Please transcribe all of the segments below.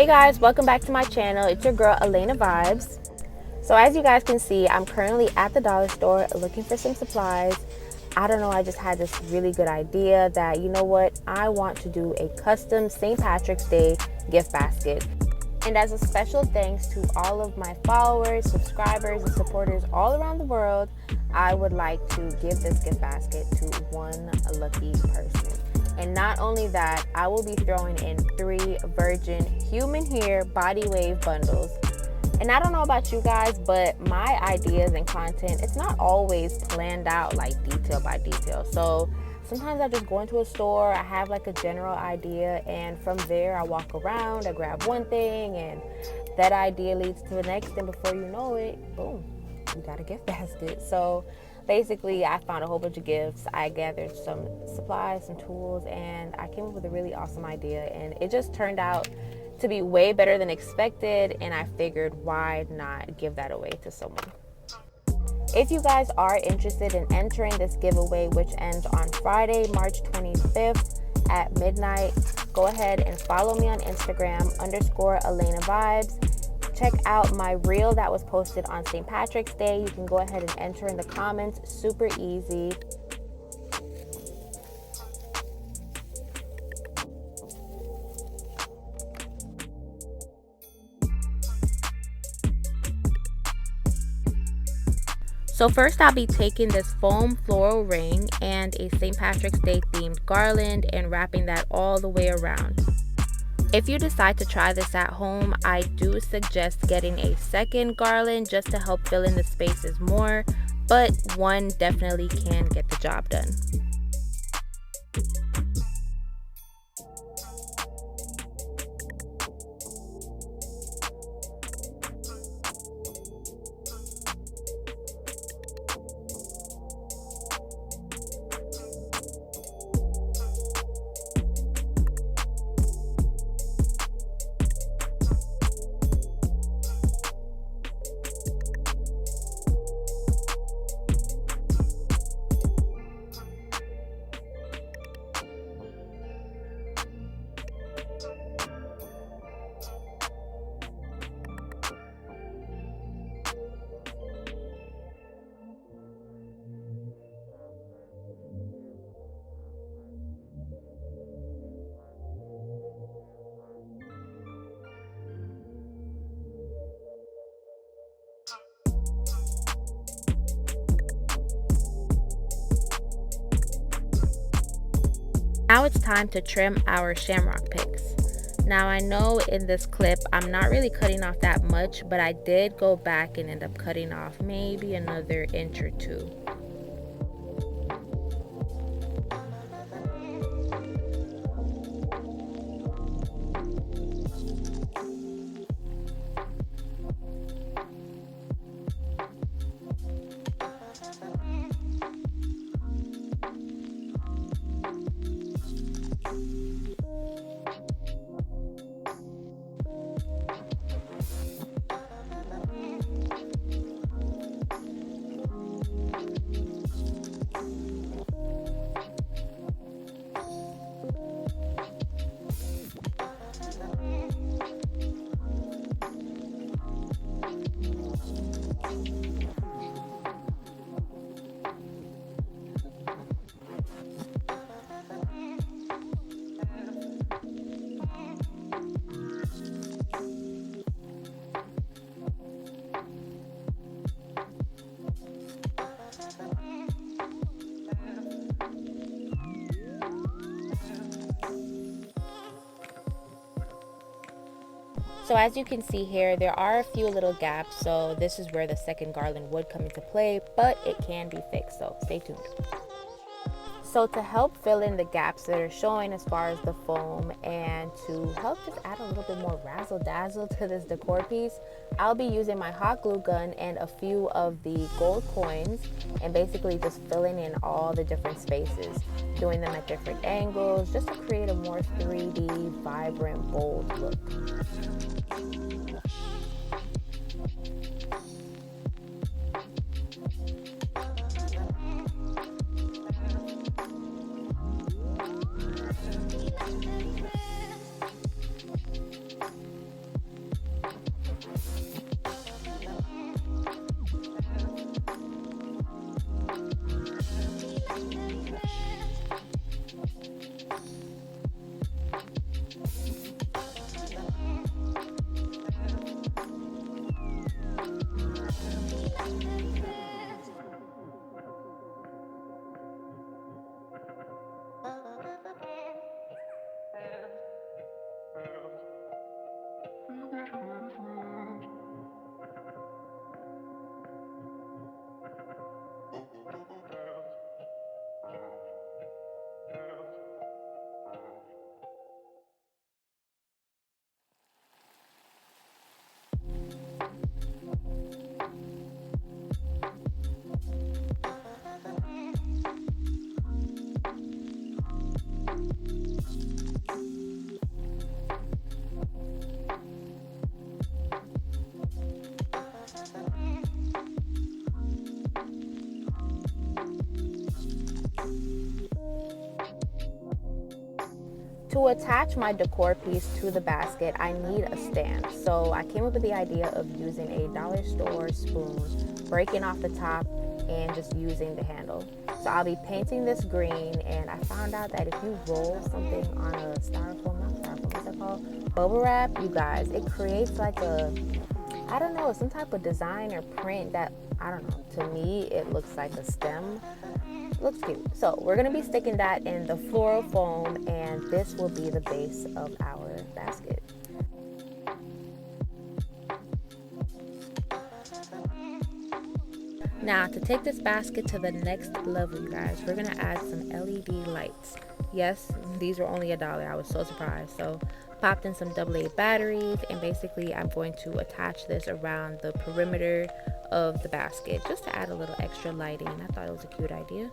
Hey guys, welcome back to my channel. It's your girl Alana Vibes. So as you guys can see, I'm currently at the dollar store looking for some supplies. I don't know, I just had this really good idea that, you know what, I want to do a custom St. Patrick's Day gift basket. And as a special thanks to all of my followers, subscribers, and supporters all around the world, I would like to give this gift basket to one lucky person. And not only that, I will be throwing in 3 virgin human hair body wave bundles. And I don't know about you guys, but my ideas and content, it's not always planned out like detail by detail. So sometimes I just go into a store, I have like a general idea, and from there I walk around, I grab one thing, and that idea leads to the next, and before you know it, boom, you got a gift basket. So basically, I found a whole bunch of gifts. I gathered some supplies, some tools, and I came up with a really awesome idea, and it just turned out to be way better than expected, and I figured why not give that away to someone. If you guys are interested in entering this giveaway, which ends on Friday, March 25th at midnight, go ahead and follow me on Instagram _Alana Vibes. Check out my reel that was posted on St. Patrick's Day. You can go ahead and enter in the comments, super easy. So first I'll be taking this foam floral ring and a St. Patrick's Day themed garland and wrapping that all the way around. If you decide to try this at home, I do suggest getting a second garland just to help fill in the spaces more, but one definitely can get the job done. Now it's time to trim our shamrock picks. Now I know in this clip I'm not really cutting off that much, but I did go back and end up cutting off maybe another inch or 2. So as you can see here, there are a few little gaps, so this is where the second garland would come into play, but it can be fixed, so stay tuned. So to help fill in the gaps that are showing as far as the foam and to help just add a little bit more razzle dazzle to this decor piece, I'll be using my hot glue gun and a few of the gold coins and basically just filling in all the different spaces, doing them at different angles just to create a more 3D, vibrant, bold look. To attach my decor piece to the basket, I need a stand. So I came up with the idea of using a dollar store spoon, breaking off the top, and just using the handle. So I'll be painting this green, and I found out that if you roll something on a what's that called? Bubble wrap, you guys, it creates like a, I don't know, some type of design or print that, I don't know, to me it looks like a stem. Looks cute. So we're going to be sticking that in the floral foam, and this will be the base of our basket. Now to take this basket to the next level, you guys, we're going to add some LED lights. Yes, these were only $1. I was so surprised. So popped in some AA batteries, and basically I'm going to attach this around the perimeter of the basket just to add a little extra lighting. I thought it was a cute idea.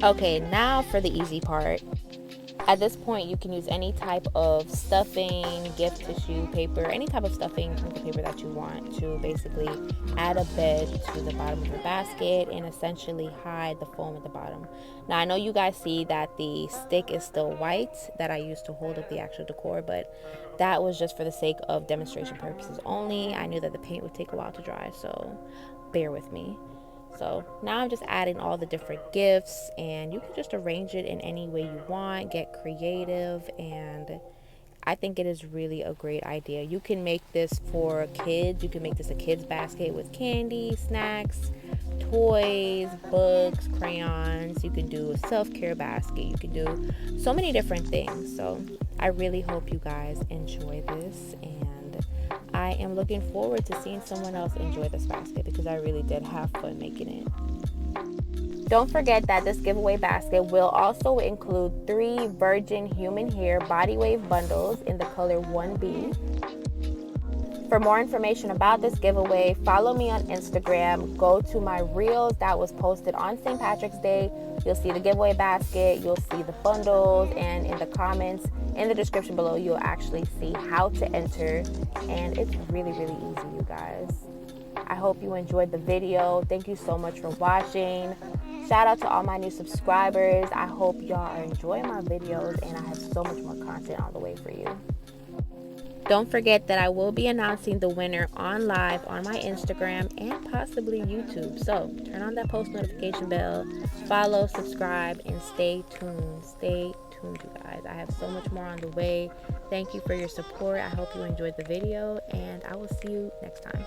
Okay, now for the easy part. At this point, you can use any type of stuffing, gift tissue, paper, any type of stuffing, chunk of paper that you want to basically add a bed to the bottom of your basket and essentially hide the foam at the bottom. Now, I know you guys see that the stick is still white that I used to hold up the actual decor, but that was just for the sake of demonstration purposes only. I knew that the paint would take a while to dry, so bear with me. So now I'm just adding all the different gifts, and you can just arrange it in any way you want, get creative, and I think it is really a great idea. You can make this for kids. You can make this a kid's basket with candy, snacks, toys, books, crayons. You can do a self-care basket. You can do so many different things. So I really hope you guys enjoy this, and I am looking forward to seeing someone else enjoy this basket because I really did have fun making it. Don't forget that this giveaway basket will also include 3 virgin human hair body wave bundles in the color 1B. For more information about this giveaway, follow me on Instagram. Go to my reels that was posted on St. Patrick's Day. You'll see the giveaway basket, you'll see the bundles, and in the comments, in the description below, you'll actually see how to enter. And it's really, really easy, you guys. I hope you enjoyed the video. Thank you so much for watching. Shout out to all my new subscribers. I hope y'all are enjoying my videos, and I have so much more content on the way for you. Don't forget that I will be announcing the winner on live on my Instagram and possibly YouTube. So turn on that post notification bell, follow, subscribe, and stay tuned. Stay tuned, you guys. I have so much more on the way. Thank you for your support. I hope you enjoyed the video, and I will see you next time.